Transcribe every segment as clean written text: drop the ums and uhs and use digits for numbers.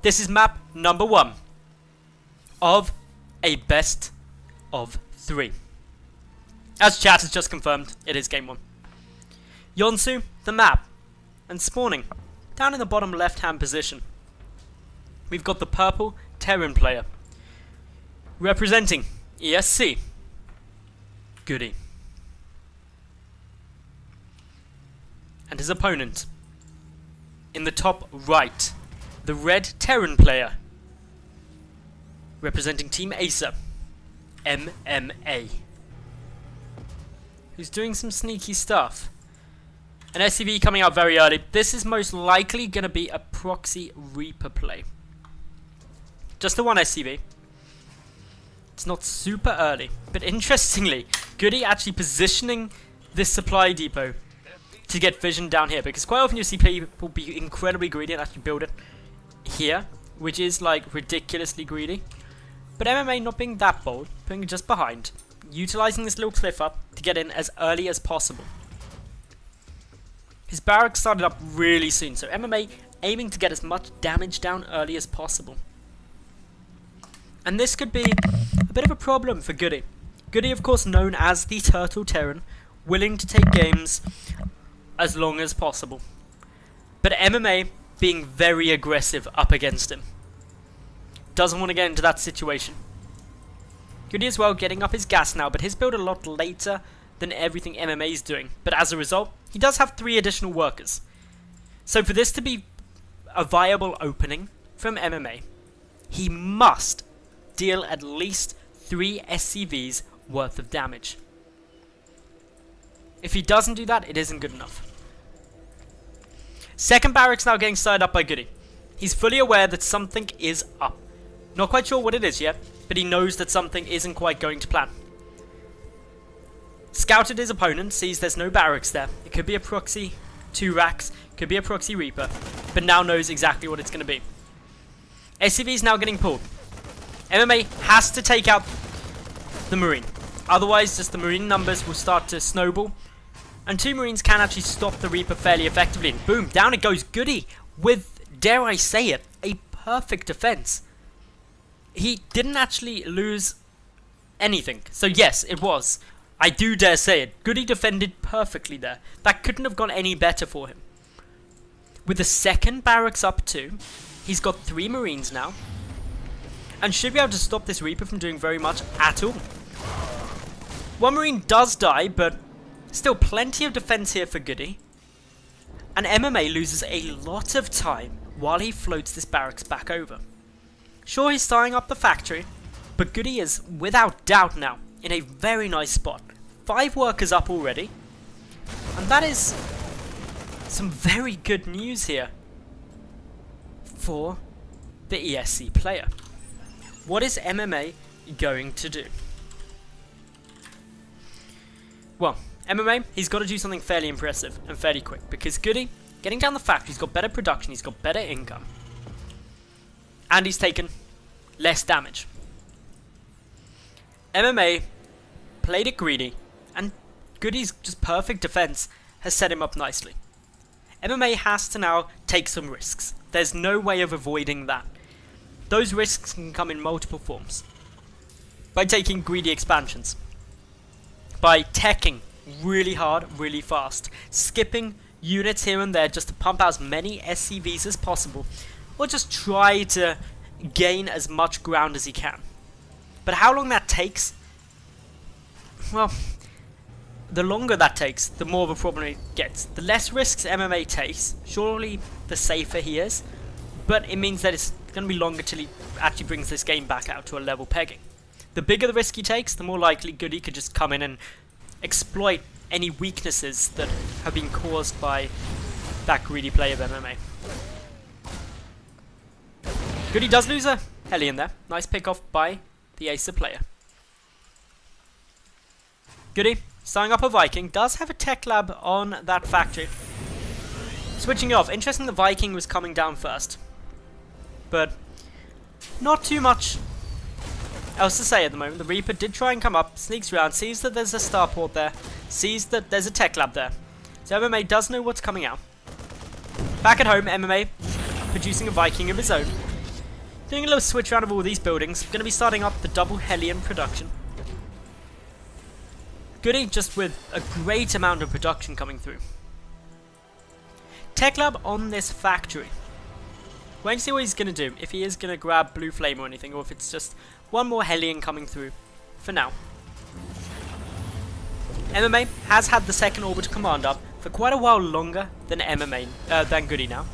This is map number 1 of a best of 3. As chat has just confirmed, it is game 1. Yonsu, the map, and spawning down in the bottom left hand position. We've got the purple Terran player representing ESC, GoOdy, and his opponent in the top right, the red Terran player representing Team Acer, MMA, who's doing some sneaky stuff. An SCV coming out very early. This is most likely going to be a proxy Reaper play. Just the one SCV. It's not super early, but interestingly, GoOdy actually positioning this supply depot to get vision down here, because quite often you see people be incredibly greedy and actually build it here, which is like ridiculously greedy. But MMA not being that bold, putting it just behind, utilizing this little cliff up to get in as early as possible. His barracks started up really soon, so MMA aiming to get as much damage down early as possible. And this could be a bit of a problem for GoOdy. GoOdy, of course, known as the Turtle Terran, willing to take games as long as possible. But MMA being very aggressive up against him. Doesn't want to get into that situation. GoOdy as well getting up his gas now, but his build a lot later than everything MMA is doing. But as a result, he does have 3 additional workers. So for this to be a viable opening from MMA, he must deal at least 3 SCVs worth of damage. If he doesn't do that, it isn't good enough. Second barracks now getting started up by GoOdy. He's fully aware that something is up. Not quite sure what it is yet, but he knows that something isn't quite going to plan. Scouted his opponent, sees there's no barracks there. It could be a proxy 2 racks, could be a proxy Reaper, but now knows exactly what it's going to be. SCV is now getting pulled. MMA has to take out the Marine. Otherwise, just the Marine numbers will start to snowball. And 2 Marines can actually stop the Reaper fairly effectively. And boom, down it goes GoOdy with, dare I say it, a perfect defense. He didn't actually lose anything. So yes, it was. I do dare say it. GoOdy defended perfectly there. That couldn't have gone any better for him. With the second barracks up too, he's got 3 Marines now. And should be able to stop this Reaper from doing very much at all. 1 Marine does die, but still plenty of defense here for GoOdy. And MMA loses a lot of time while he floats this barracks back over. Sure, he's starting up the factory, but GoOdy is without doubt now in a very nice spot. 5 workers up already. And that is some very good news here for the ESC player. What is MMA going to do? Well, MMA, he's got to do something fairly impressive and fairly quick, because GoOdy, getting down the factory, he's got better production, he's got better income, and he's taken less damage. MMA played it greedy, and GoOdy's just perfect defense has set him up nicely. MMA has to now take some risks. There's no way of avoiding that. Those risks can come in multiple forms. By taking greedy expansions, by teching really hard, really fast, skipping units here and there just to pump out as many SCVs as possible, or just try to gain as much ground as he can. But how long that takes, well, the longer that takes, the more of a problem it gets. The less risks MMA takes, surely the safer he is, but it means that it's going to be longer till he actually brings this game back out to a level pegging. The bigger the risk he takes, the more likely GoOdy could just come in and exploit any weaknesses that have been caused by that greedy play of MMA. GoOdy does lose a heli in there. Nice pick off by the Acer player. GoOdy, starting up a Viking, does have a tech lab on that factory. Switching it off. Interesting the Viking was coming down first. But not too much else to say at the moment. The Reaper did try and come up, sneaks around, sees that there's a starport there, sees that there's a tech lab there. So MMA does know what's coming out. Back at home, MMA producing a Viking of his own. Doing a little switch around of all these buildings. Going to be starting up the double Hellion production. GoOdy just with a great amount of production coming through. Tech Lab on this factory. Wait to see what he's going to do. If he is going to grab Blue Flame or anything, or if it's just one more Hellion coming through for now. MMA has had the second Orbital Command up for quite a while longer than GoOdy now.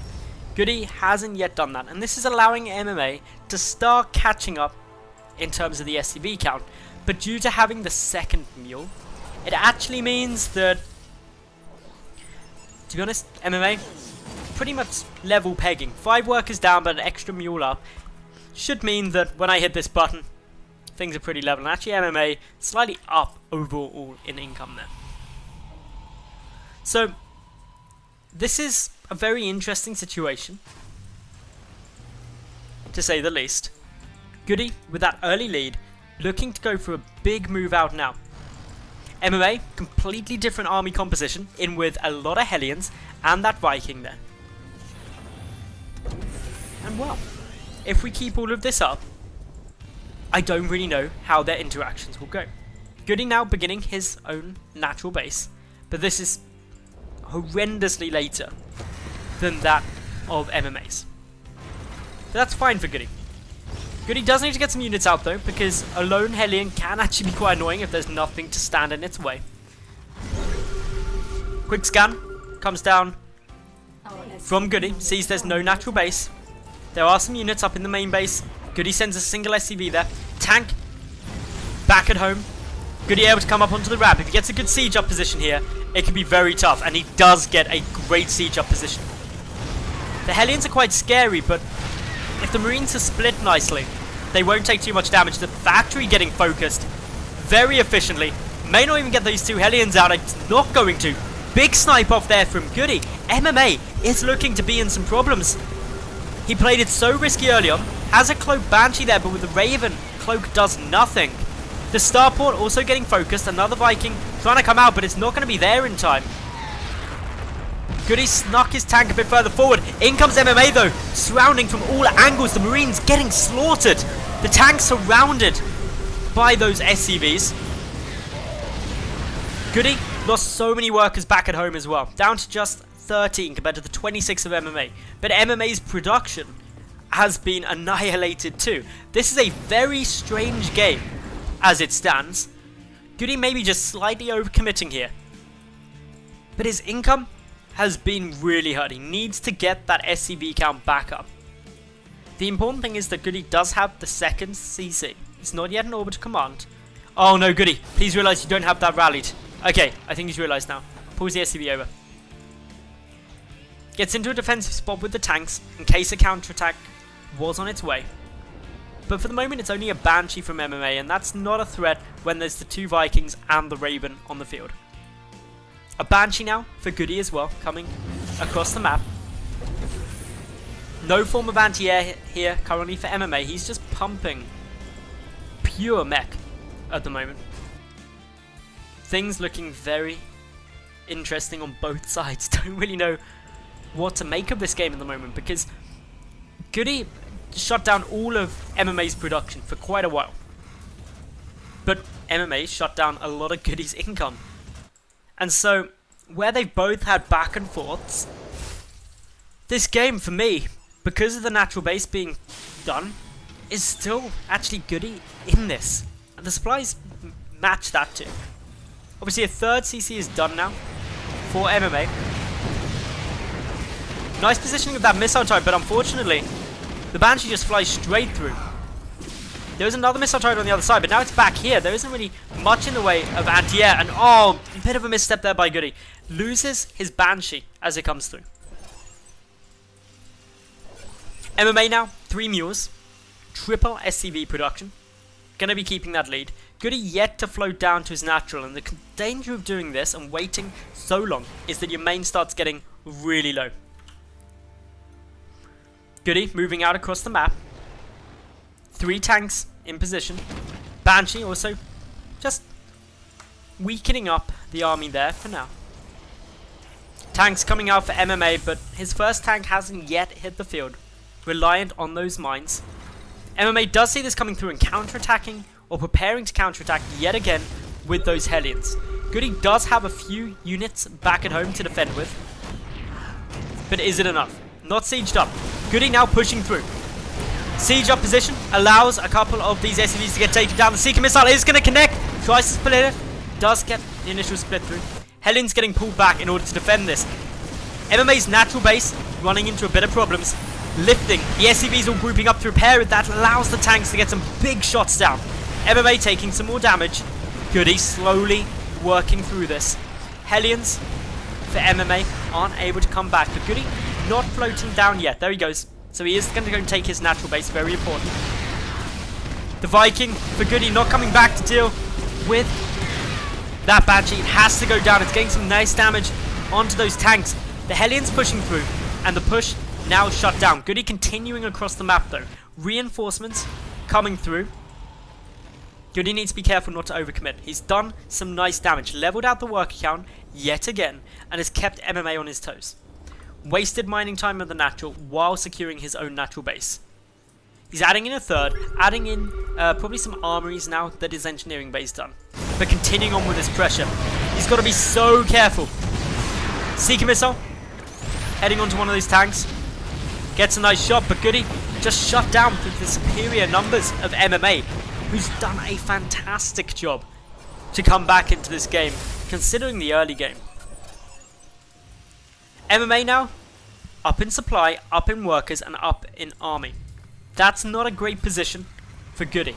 GoOdy hasn't yet done that, and this is allowing MMA to start catching up in terms of the SCV count. But due to having the second mule, it actually means that, to be honest, MMA pretty much level pegging. 5 workers down but an extra mule up should mean that when I hit this button, things are pretty level. And actually MMA slightly up overall in income there. So this is a very interesting situation, to say the least. GoOdy with that early lead, looking to go for a big move out now. MMA, completely different army composition, in with a lot of Hellions and that Viking there. And well, if we keep all of this up, I don't really know how their interactions will go. GoOdy now beginning his own natural base, but this is horrendously later than that of MMA's. But that's fine for GoOdy. GoOdy does need to get some units out though, because a lone Hellion can actually be quite annoying if there's nothing to stand in its way. Quick scan, comes down from GoOdy, sees there's no natural base. There are some units up in the main base. GoOdy sends a single SCV there. Tank, back at home. GoOdy able to come up onto the ramp. If he gets a good siege up position here, it can be very tough, and he does get a great siege up position. The Hellions are quite scary, but if the Marines are split nicely, they won't take too much damage. The factory getting focused very efficiently. May not even get those 2 Hellions out. It's not going to. Big snipe off there from GoOdy. MMA is looking to be in some problems. He played it so risky early on. Has a Cloak Banshee there, but with the Raven, Cloak does nothing. The Starport also getting focused. Another Viking trying to come out, but it's not going to be there in time. GoOdy snuck his tank a bit further forward. In comes MMA though, surrounding from all angles. The Marines getting slaughtered. The tank surrounded by those SCVs. GoOdy lost so many workers back at home as well. Down to just 13 compared to the 26 of MMA. But MMA's production has been annihilated too. This is a very strange game as it stands. GoOdy maybe just slightly overcommitting here. But his income has been really hurt. He needs to get that SCV count back up. The important thing is that GoOdy does have the second CC. It's not yet an Orbital Command. Oh no, GoOdy, please realise you don't have that rallied. Okay, I think he's realised now. Pulls the SCV over. Gets into a defensive spot with the tanks in case a counterattack was on its way. But for the moment it's only a Banshee from MMA, and that's not a threat when there's the 2 Vikings and the Raven on the field. A Banshee now for GoOdy as well, coming across the map. No form of anti-air here currently for MMA. He's just pumping pure mech at the moment. Things looking very interesting on both sides. Don't really know what to make of this game at the moment, because GoOdy shut down all of MMA's production for quite a while. But MMA shut down a lot of GoOdy's income. And so, where they've both had back and forths, this game for me, because of the natural base being done, is still actually GoOdy in this. And the supplies match that too. Obviously a third CC is done now for MMA. Nice positioning of that missile turret, but unfortunately the Banshee just flies straight through. There was another missile turret on the other side, but now it's back here. There isn't really much in the way of anti-air, and oh, a bit of a misstep there by GoOdy. Loses his Banshee as it comes through. MMA now, 3 mules, triple SCV production. Gonna be keeping that lead. GoOdy yet to float down to his natural, and the danger of doing this and waiting so long is that your main starts getting really low. GoOdy moving out across the map. 3 tanks in position. Banshee also just weakening up the army there for now. Tanks coming out for MMA, but his first tank hasn't yet hit the field. Reliant on those mines. MMA does see this coming through and counter-attacking, or preparing to counter-attack yet again with those Hellions. GoOdy does have a few units back at home to defend with, but is it enough? Not sieged up. GoOdy now pushing through. Siege up position allows a couple of these SCVs to get taken down. The Seeker missile is going to connect. Tries to split it. Does get the initial split through. Hellions getting pulled back in order to defend this. MMA's natural base running into a bit of problems. Lifting. The SCVs all grouping up to repair it. That allows the tanks to get some big shots down. MMA taking some more damage. GoOdy slowly working through this. Hellions for MMA aren't able to come back. But GoOdy not floating down yet. There he goes. So he is going to go and take his natural base. Very important. The Viking for GoOdy not coming back to deal with that Banshee. It has to go down. It's getting some nice damage onto those tanks. The Hellions pushing through. And the push now shut down. GoOdy continuing across the map though. Reinforcements coming through. GoOdy needs to be careful not to overcommit. He's done some nice damage. Leveled out the work account yet again. And has kept MMA on his toes. Wasted mining time of the natural while securing his own natural base. He's adding in a third. Adding in probably some armories now that his engineering base done. But continuing on with this pressure. He's got to be so careful. Seeker missile. Heading onto one of these tanks. Gets a nice shot, but GoOdy just shut down through the superior numbers of MMA, who's done a fantastic job to come back into this game, considering the early game. MMA now, up in supply, up in workers, and up in army. That's not a great position for GoOdy.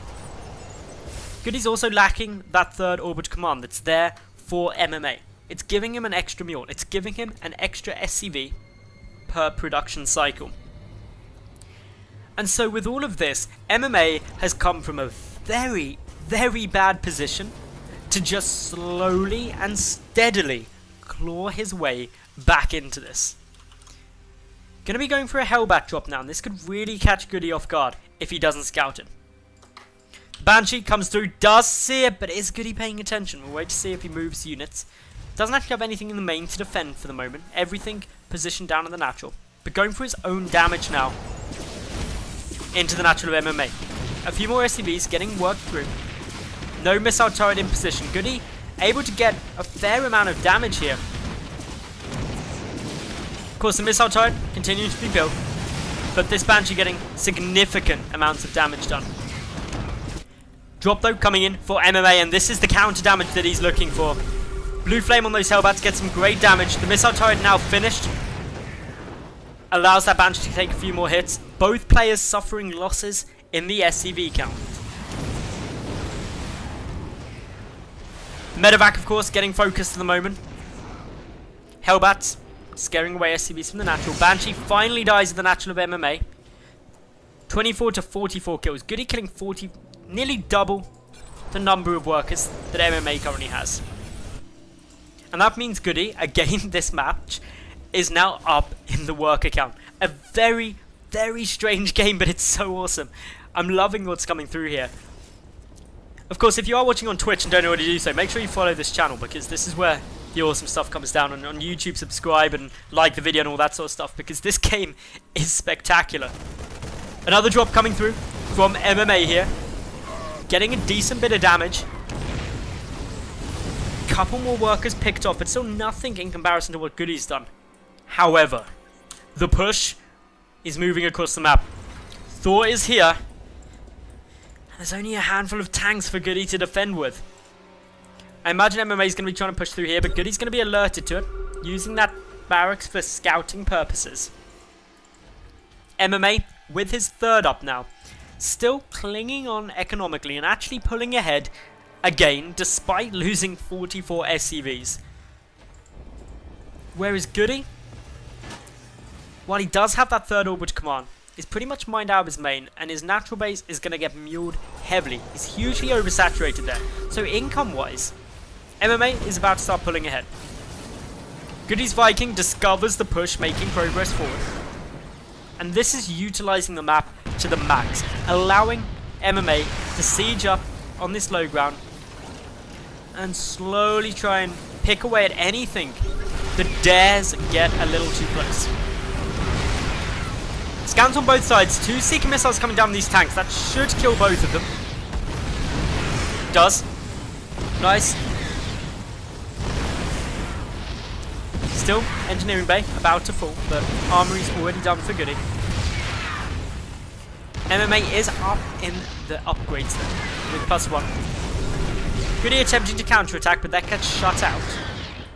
GoOdy's also lacking that third orbit command that's there for MMA. It's giving him an extra mule. It's giving him an extra SCV per production cycle. And so with all of this, MMA has come from a very, very bad position to just slowly and steadily claw his way back into this. Gonna be going for a Hellbat drop now, and this could really catch GoOdy off guard if he doesn't scout it. Banshee comes through, does see it, but is GoOdy paying attention? We'll wait to see if he moves units. Doesn't actually have anything in the main to defend for the moment. Everything positioned down in the natural. But going for his own damage now into the natural of MMA. A few more SCVs getting worked through. No missile turret in position. GoOdy able to get a fair amount of damage here. Of course, the missile turret continuing to be built, but this Banshee getting significant amounts of damage done. Drop though coming in for MMA, and this is the counter damage that he's looking for. Blue Flame on those Hellbats gets some great damage. The missile turret now finished. Allows that Banshee to take a few more hits. Both players suffering losses in the SCV count. Medevac, of course, getting focused at the moment. Hellbats scaring away SCVs from the natural. Banshee finally dies at the natural of MMA. 24 to 44 kills. GoOdy killing 40, nearly double the number of workers that MMA currently has. And that means GoOdy, again this match, is now up in the work account. A very, very strange game, but it's so awesome. I'm loving what's coming through here. Of course, if you are watching on Twitch and don't know what to do so, make sure you follow this channel, because this is where the awesome stuff comes down. And on YouTube, subscribe and like the video and all that sort of stuff, because this game is spectacular. Another drop coming through from MMA here. Getting a decent bit of damage. Couple more workers picked off, but still nothing in comparison to what GoOdy's done. However, the push is moving across the map. Thor is here. There's only a handful of tanks for GoOdy to defend with. I imagine MMA is going to be trying to push through here, but GoOdy's going to be alerted to it, using that barracks for scouting purposes. MMA, with his third up now, still clinging on economically and actually pulling ahead again, despite losing 44 SCVs. Whereas GoOdy, while he does have that third orbit command, is pretty much mined out of his main, and his natural base is going to get muled heavily. He's hugely oversaturated there. So income-wise, MMA is about to start pulling ahead. GoOdy's Viking discovers the push, making progress forward. And this is utilizing the map to the max, allowing MMA to siege up on this low ground and slowly try and pick away at anything that dares get a little too close. Scans on both sides. 2 Seeker missiles coming down these tanks. That should kill both of them. Does. Nice. Still, engineering bay about to fall, but armory's already done for GoOdy. MMA is up in the upgrades then, with +1. GoOdy attempting to counter-attack, but that gets shut out.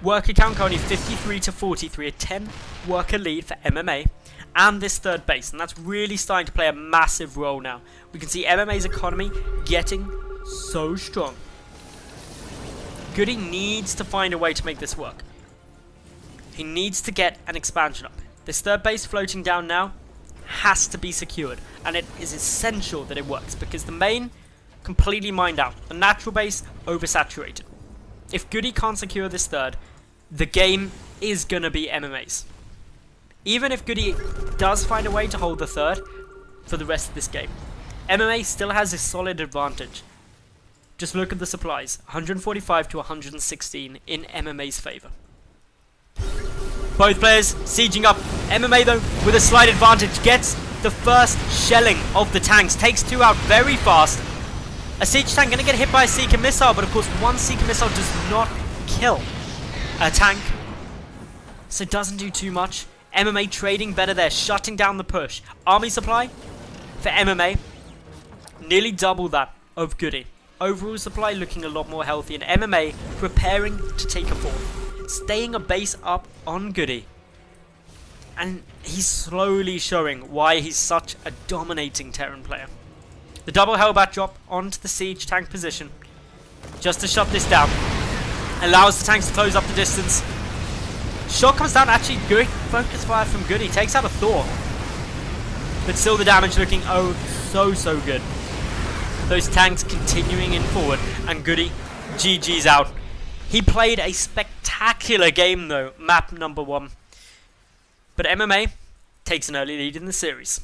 Worker count only 53 to 43, a 10 worker lead for MMA, and this third base, and that's really starting to play a massive role now. We can see MMA's economy getting so strong. GoOdy needs to find a way to make this work. He needs to get an expansion up. This third base floating down now has to be secured, and it is essential that it works, because the main completely mined out, the natural base oversaturated. If GoOdy can't secure this third, the game is gonna be MMA's. Even if GoOdy does find a way to hold the third for the rest of this game, MMA still has a solid advantage. Just look at the supplies, 145 to 116 in MMA's favour. Both players sieging up. MMA though, with a slight advantage, gets the first shelling of the tanks, takes 2 out very fast. A siege tank going to get hit by a Seeker missile, but of course one Seeker missile does not kill a tank, so it doesn't do too much. MMA trading better there, shutting down the push. Army supply for MMA, nearly double that of GoOdy. Overall supply looking a lot more healthy, and MMA preparing to take a fourth. Staying a base up on GoOdy. And he's slowly showing why he's such a dominating Terran player. The double Hellbat drop onto the siege tank position, just to shut this down. Allows the tanks to close up the distance. Shot comes down, actually good focus fire from GoOdy, takes out a Thor. But still the damage looking oh so good. Those tanks continuing in forward, and GoOdy GG's out. He played a spectacular game though, map number 1. But MMA takes an early lead in the series.